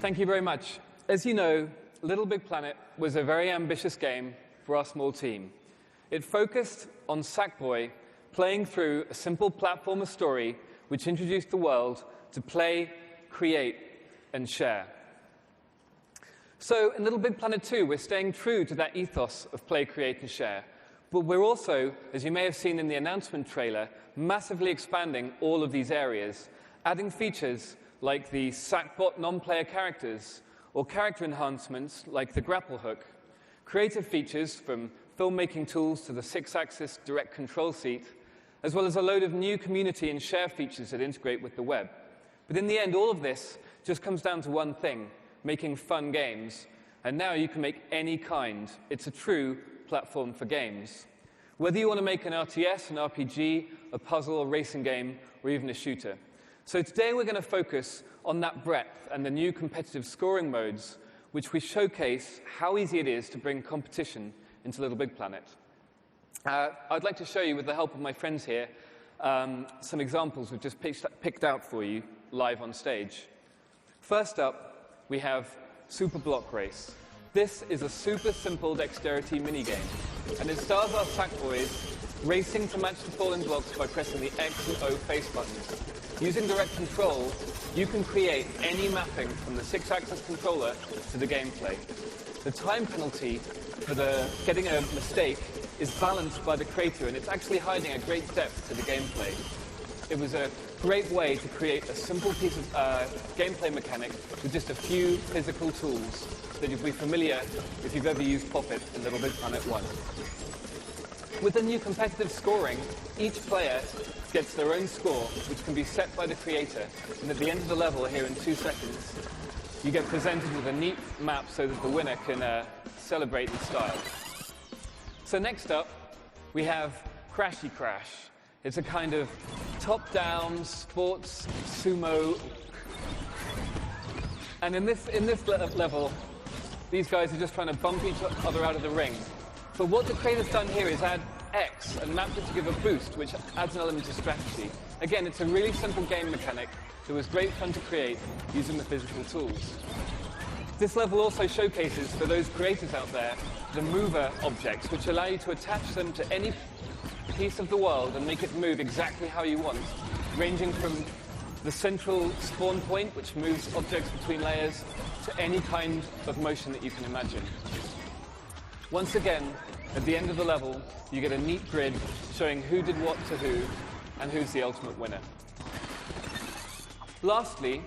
Thank you very much. As you know, Little Big Planet was a very ambitious game for our small team. It focused on Sackboy playing through a simple platformer story which introduced the world to play, create, and share. So in Little Big Planet 2, we're staying true to that ethos of play, create, and share. But we're also, as you may have seen in the announcement trailer, massively expanding all of these areas, adding features like the Sackbot non-player characters, or character enhancements like the grapple hook, creative features from filmmaking tools to the 6-axis direct control seat, as well as a load of new community and share features that integrate with the web. But in the end, all of this just comes down to one thing: making fun games. And now you can make any kind. It's a true platform for games. Whether you want to make an RTS, an RPG, a puzzle, a racing game, or even a shooter. So today we're going to focus on that breadth and the new competitive scoring modes, which we showcase how easy it is to bring competition into Little Big Planet. I'd like to show you, with the help of my friends here, some examples we've just picked out for you live on stage. First up, we have Super Block Race. This is a super simple dexterity minigame, and it stars our Sackboys racing to match the falling blocks by pressing the X and O face buttons. Using direct control, you can create any mapping from the 6-axis controller to the gameplay. The time penalty for getting a mistake is balanced by the creator, and it's actually hiding a great depth to the gameplay. It was a great way to create a simple piece of gameplay mechanic with just a few physical tools that you'll be familiar if you've ever used Pop-It in Little Big Planet 1. With the new competitive scoring, each player gets their own score, which can be set by the creator. And at the end of the level, here in 2 seconds, you get presented with a neat map so that the winner can celebrate in style. So next up, we have Crashy Crash. It's a kind of top-down sports sumo. And in this level, these guys are just trying to bump each other out of the ring. But what the creator's done here is add X and mapped it to give a boost, which adds an element of strategy. Again, it's a really simple game mechanic that was great fun to create using the physical tools. This level also showcases, for those creators out there, the mover objects, which allow you to attach them to any piece of the world and make it move exactly how you want, ranging from the central spawn point, which moves objects between layers, to any kind of motion that you can imagine. Once again, at the end of the level, you get a neat grid showing who did what to who and who's the ultimate winner. Lastly,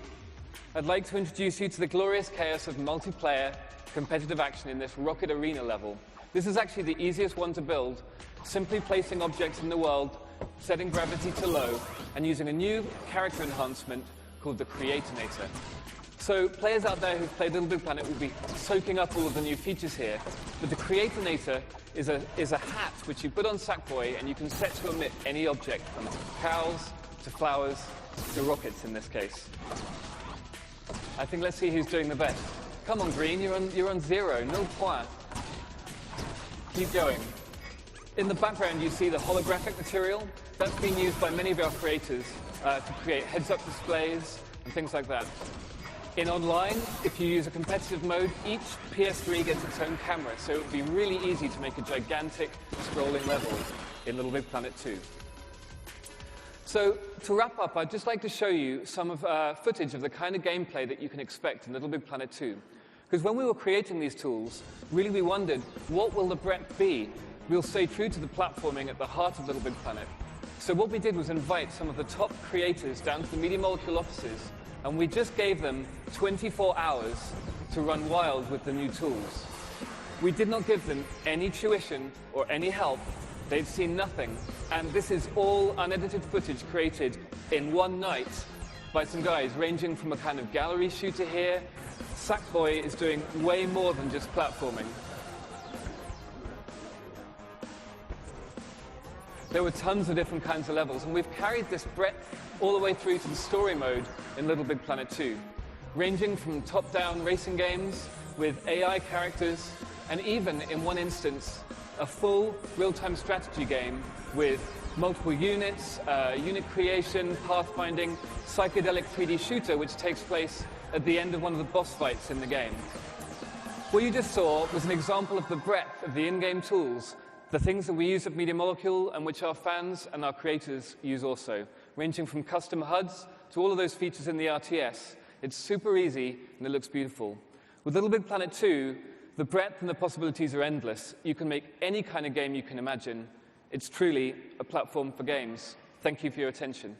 I'd like to introduce you to the glorious chaos of multiplayer competitive action in this Rocket Arena level. This is actually the easiest one to build, simply placing objects in the world, setting gravity to low, and using a new character enhancement called the Creatonator. So players out there who've played Little Big Planet will be soaking up all of the new features here, but the Creatonator is a hat which you put on Sackboy and you can set to emit any object, from cows to flowers to rockets in this case. I think let's see who's doing the best. Come on, Green, you're on 0, no point. Keep going. In the background, you see the holographic material. That's been used by many of our creators to create heads-up displays and things like that. In online, if you use a competitive mode, each PS3 gets its own camera, so it would be really easy to make a gigantic scrolling level in Little Big Planet 2. So to wrap up, I'd just like to show you some of footage of the kind of gameplay that you can expect in Little Big Planet 2. Because when we were creating these tools, really we wondered, what will the breadth be? We'll stay true to the platforming at the heart of Little Big Planet. So what we did was invite some of the top creators down to the Media Molecule offices, and we just gave them 24 hours to run wild with the new tools. We did not give them any tuition or any help. They'd seen nothing. And this is all unedited footage created in one night by some guys, ranging from a kind of gallery shooter here. Sackboy is doing way more than just platforming. There were tons of different kinds of levels, and we've carried this breadth all the way through to the story mode in Little Big Planet 2, ranging from top-down racing games with AI characters, and even, in one instance, a full real-time strategy game with multiple units, unit creation, pathfinding, psychedelic 3D shooter, which takes place at the end of one of the boss fights in the game. What you just saw was an example of the breadth of the in-game tools, the things that we use at Media Molecule and which our fans and our creators use also, ranging from custom HUDs to all of those features in the RTS. It's super easy and it looks beautiful. With Little Big Planet 2, the breadth and the possibilities are endless. You can make any kind of game you can imagine. It's truly a platform for games. Thank you for your attention.